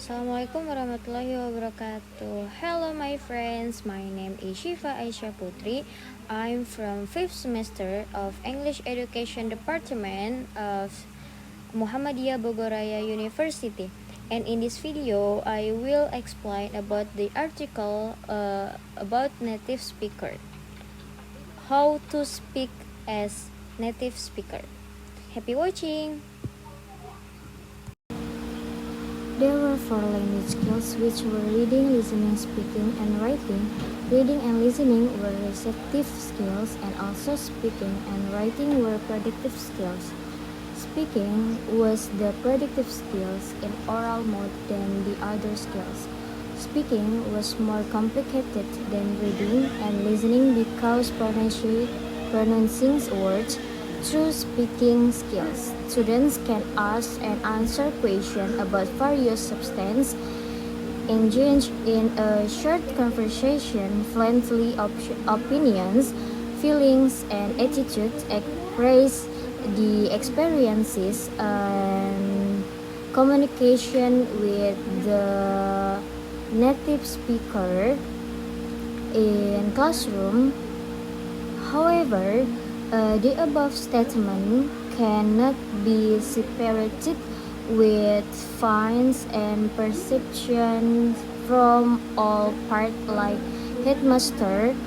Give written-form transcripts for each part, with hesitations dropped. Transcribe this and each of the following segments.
Assalamualaikum warahmatullahi wabarakatuh. Hello my friends, my name is Syifa Aisyah Putri. I'm from 5th semester of English Education Department of Muhammadiyah Bogoraya University. And in this video, I will explain about the article about native speaker. How to speak as native speaker. Happy watching! There were 4 language skills, which were reading, listening, speaking, and writing. Reading and listening were receptive skills, and also speaking and writing were predictive skills. Speaking was the predictive skills in oral mode than the other skills. Speaking was more complicated than reading and listening because pronouncing words through speaking skills. Students can ask and answer questions about various substances, engage in a short conversation, friendly opinions, feelings, and attitudes, express the experiences and communication with the native speaker in classroom. However, the above statement cannot be separated with finds and perceptions from all parts like headmaster,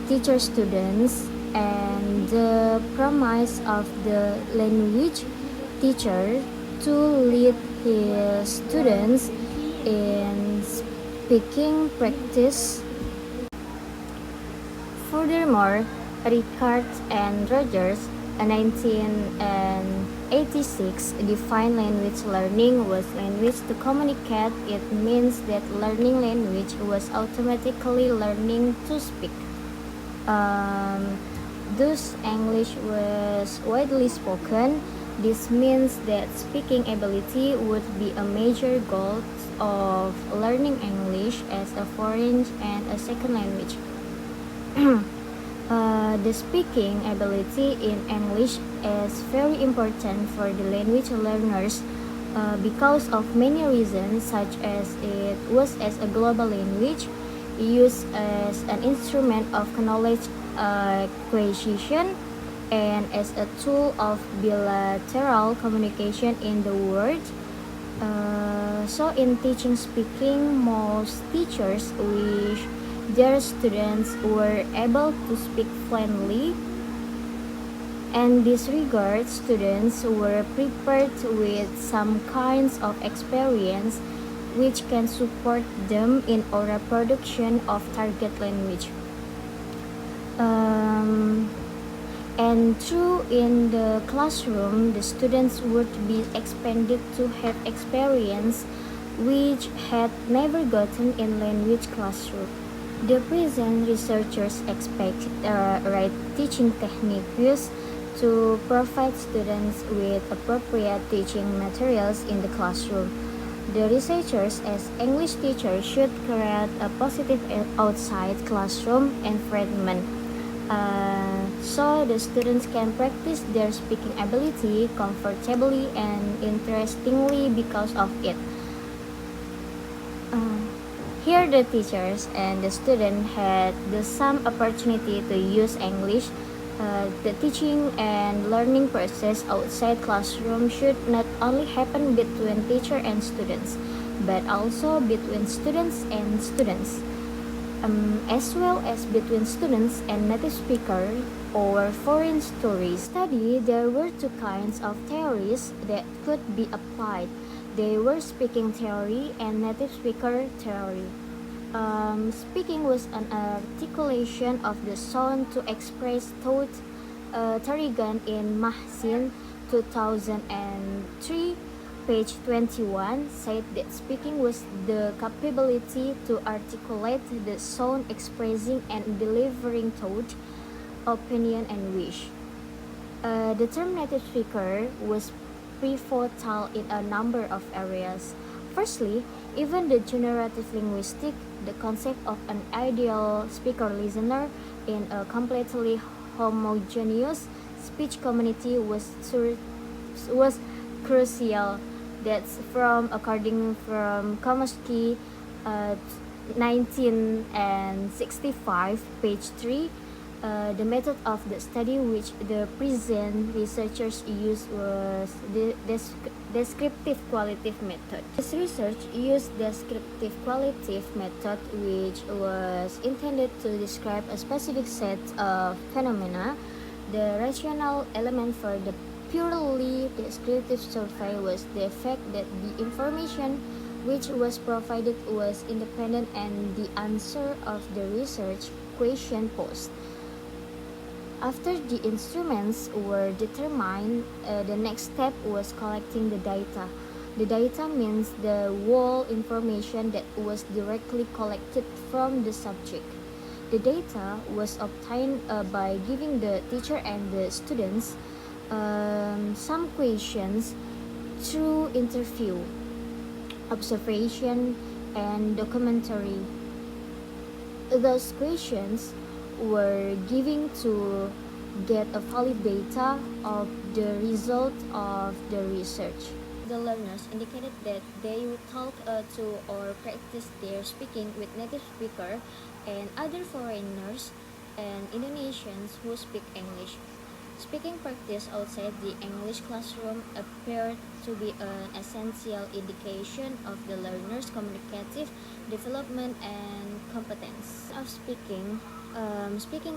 teacher, students, and the promise of the language teacher to lead his students in speaking practice. Furthermore, Ricard and Rogers, 1986, defined language learning was language to communicate. It means that learning language was automatically learning to speak. Thus, English was widely spoken. This means that speaking ability would be a major goal of learning English as a foreign and a second language. The speaking ability in English is very important for the language learners because of many reasons, such as it was as a global language, used as an instrument of knowledge acquisition, and as a tool of bilateral communication in the world. So in teaching speaking, most teachers wish their students were able to speak fluently. In this regard, students were prepared with some kinds of experience which can support them in oral production of target language. And through in the classroom, the students would be expected to have experience which had never gotten in language classroom. The present researchers expect right teaching techniques to provide students with appropriate teaching materials in the classroom. The researchers as English teachers should create a positive outside classroom environment so the students can practice their speaking ability comfortably and interestingly because of it. Here the teachers and the student had the same opportunity to use English. The teaching and learning process outside classroom should not only happen between teacher and students, but also between students and students, as well as between students and native speakers or foreign tourists. Study, there were 2 kinds of theories that could be applied. They were speaking theory and native speaker theory. Speaking was an articulation of the sound to express thought. Tarrigan in Mahsin 2003, page 21, said that speaking was the capability to articulate the sound expressing and delivering thought, opinion, and wish. The term native speaker was pivotal in a number of areas. Firstly, even the generative linguistic, the concept of an ideal speaker-listener in a completely homogeneous speech community was crucial. That's according from Komosky, 1965, page 3. The method of the study which the present researchers used was the descriptive qualitative method. This research used descriptive qualitative method, which was intended to describe a specific set of phenomena. The rational element for the purely descriptive survey was the fact that the information which was provided was independent and the answer of the research question posed. After the instruments were determined, the next step was collecting the data. The data means the whole information that was directly collected from the subject. The data was obtained by giving the teacher and the students some questions through interview, observation, and documentary. Those questions were given to get a valid data of the result of the research. The learners indicated that they would talk to or practice their speaking with native speaker and other foreigners and Indonesians who speak English. Speaking practice outside the English classroom appeared to be an essential indication of the learner's communicative development and competence. Of speaking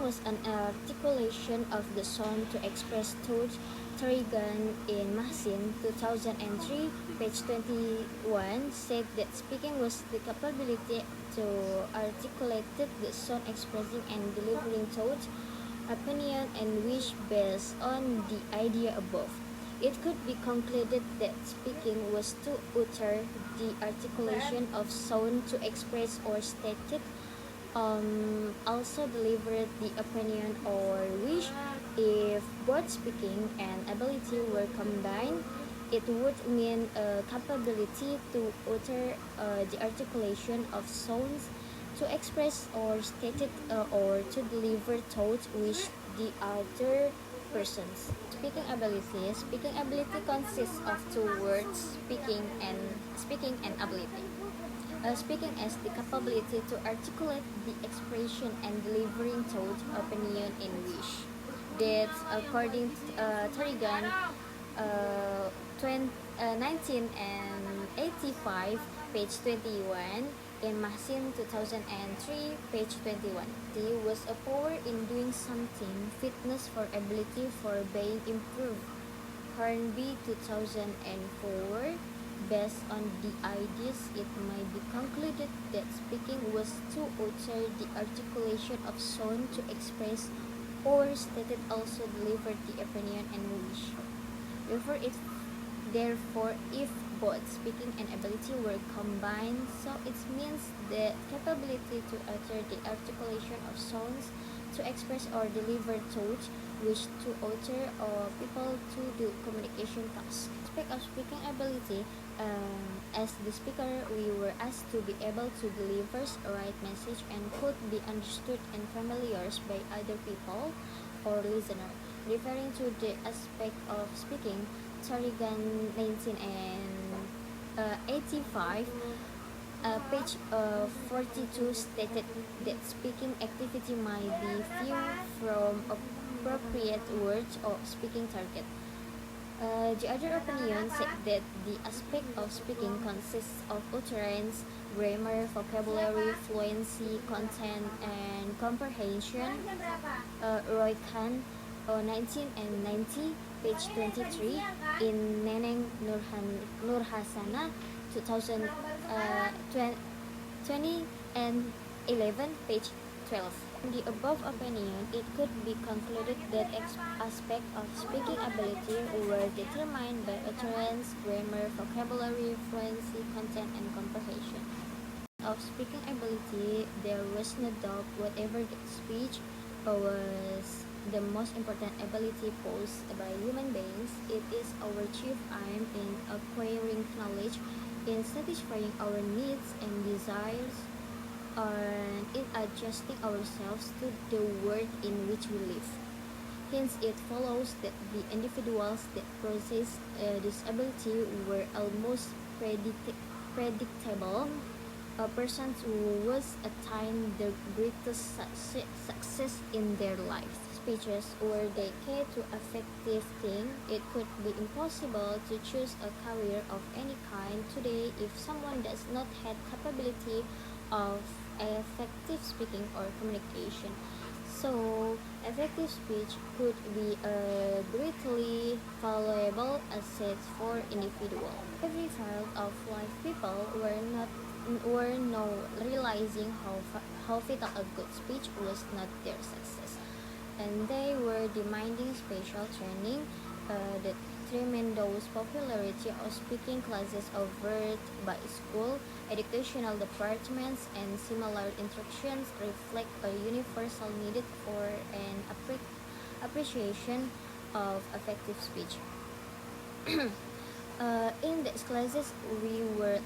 was an articulation of the sound to express thoughts. Torigan in Mahsin 2003, page 21, said that speaking was the capability to articulate the sound expressing and delivering thoughts, opinion, and wish based on the idea above. It could be concluded that speaking was to utter the articulation of sound to express or state it, also delivered the opinion or wish. If both speaking and ability were combined, it would mean a capability to utter the articulation of sounds, to express or state it, or to deliver thoughts which the other persons. Speaking ability consists of two words, speaking and ability. Speaking as the capability to articulate the expression and delivering thought, opinion, and wish. That's according to Torigan, 1985, page 21, in Mahsin 2003, page 21. There was a power in doing something, fitness for ability for being improved. Hornby 2004. Based on the ideas, it may be concluded that speaking was to utter the articulation of sound to express or stated also delivered the opinion and wish. Therefore, if both speaking and ability were combined, so it means the capability to utter the articulation of sounds, to express or deliver thoughts, which to utter or people to do communication tasks. Speak of speaking ability, as the speaker, we were asked to be able to deliver a right message and could be understood and familiar by other people or listener. Referring to the aspect of speaking, Torigan 1985, page 42 stated that speaking activity might be viewed from appropriate words or speaking target. The other opinion said that the aspect of speaking consists of utterance, grammar, vocabulary, fluency, content, and comprehension. Roy Khan, 1990, page 23, in Neneng Nurhasana, 2020 and 11, page 12. In the above opinion, it could be concluded that aspects of speaking ability were determined by utterance, grammar, vocabulary, fluency, content, and comprehension. Of speaking ability, there was no doubt whatever that speech was the most important ability posed by human beings. It is our chief aim in acquiring knowledge, in satisfying our needs and desires, and in adjusting ourselves to the world in which we live. Hence, it follows that the individuals that possess this ability were almost predictable. A person who was attained the greatest success in their lives. Speeches were dedicated to effective thing. It could be impossible to choose a career of any kind today if someone does not have capability of effective speaking or communication. So, effective speech could be a greatly valuable asset for individual. Every field of life, people were now realizing how vital a good speech was not their success, and they were demanding special training. The tremendous popularity of speaking classes offered by school, educational departments, and similar instructions reflect a universal need for an appreciation of effective speech. In these classes, we were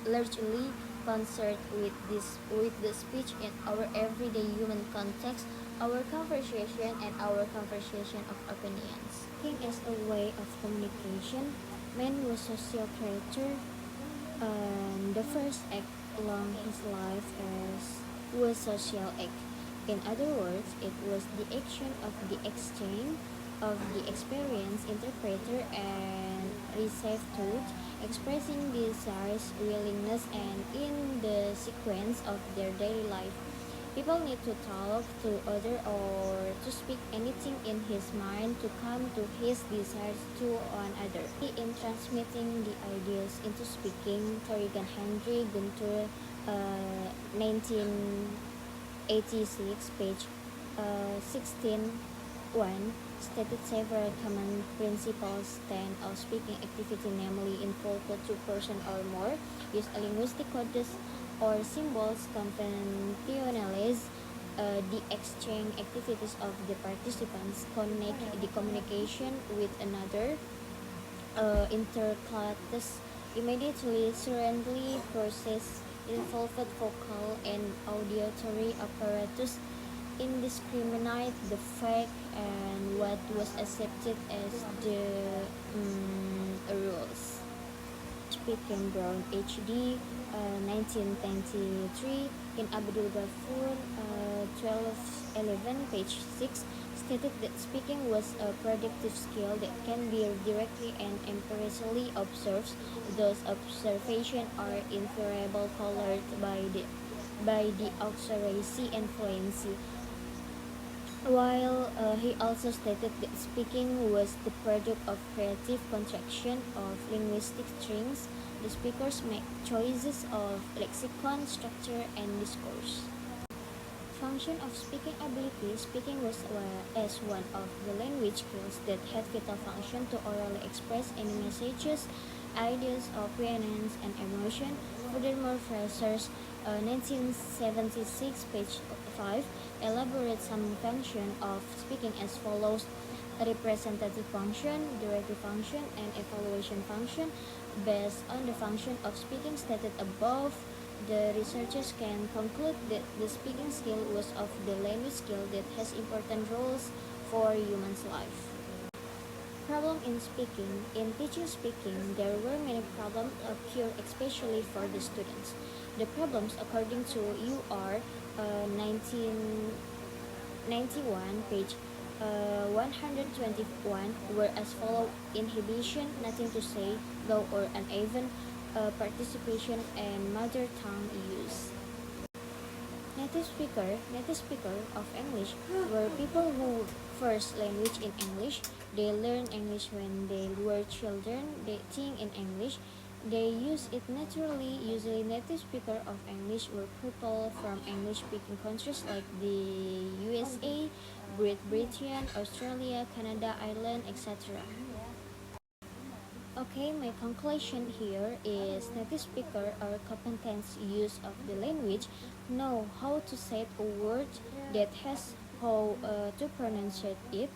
largely concerned with the speech in our everyday human context, our conversation, and our conversation of opinions. Speaking as a way of communication, man was social creature, and the first act along his life was social act. In other words, it was the action of the exchange of the experience interpreter and received truth, expressing desires, willingness, and in the sequence of their daily life. People need to talk to other or to speak anything in his mind to come to his desires to another. In transmitting the ideas into speaking, Corrigan Henry Gunter, 1986, page 16:1, stated several common principles stand of speaking activity, namely involve two person or more, use a linguistic codes or symbols, conventionalize the exchange activities of the participants, connect the communication with another, interclass immediately surroundly process involved vocal and auditory apparatus, indiscriminate the fact and what was accepted as the rules. Speaking Brown HD, 1923, in Abdul Ghafur, 1211, page 6, stated that speaking was a productive skill that can be directly and empirically observed. Those observations are invariably colored by the auxiliary and fluency. While he also stated that speaking was the product of creative contraction of linguistic strings, the speakers make choices of lexicon, structure, and discourse. Function of speaking ability. Speaking was as one of the language skills that had vital function to orally express any messages, ideas, opinions, and emotion. Furthermore, Fraser's 1976, page 5, elaborates some function of speaking as follows: a representative function, directive function, and evaluation function. Based on the function of speaking stated above, the researchers can conclude that the speaking skill was of the language skill that has important roles for human's life. Problem in speaking. In teaching speaking, there were many problems occur, especially for the students. The problems, according to UR 1991, page 121, were as follows: inhibition, nothing to say, low or uneven participation, and mother tongue use. Native speaker of English were people who first language in English. They learn English when they were children. They think in English. They use it naturally. Usually, native speaker of English were people from English-speaking countries like the USA, Great Britain, Australia, Canada, Ireland, etc. Okay, my conclusion here is native speaker or competent use of the language know how to say a word that has how to pronounce it.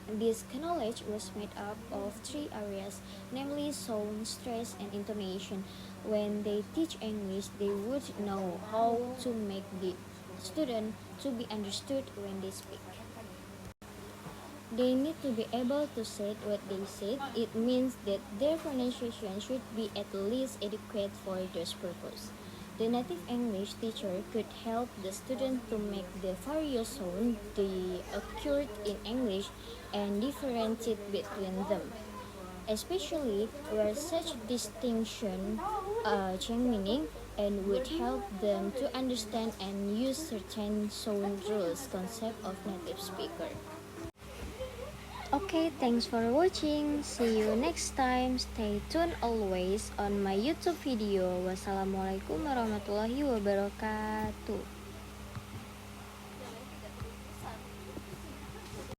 This knowledge was made up of three areas, namely sound, stress, and intonation. When they teach English, they would know how to make the student to be understood when they speak. They need to be able to say what they said. It means that their pronunciation should be at least adequate for those purposes. The native English teacher could help the student to make the various sounds they occurred in English and differentiate between them, especially where such distinction change meaning and would help them to understand and use certain sound rules concept of native speaker. Okay, thanks for watching. See you next time. Stay tuned always on my YouTube video. Wassalamualaikum warahmatullahi wabarakatuh.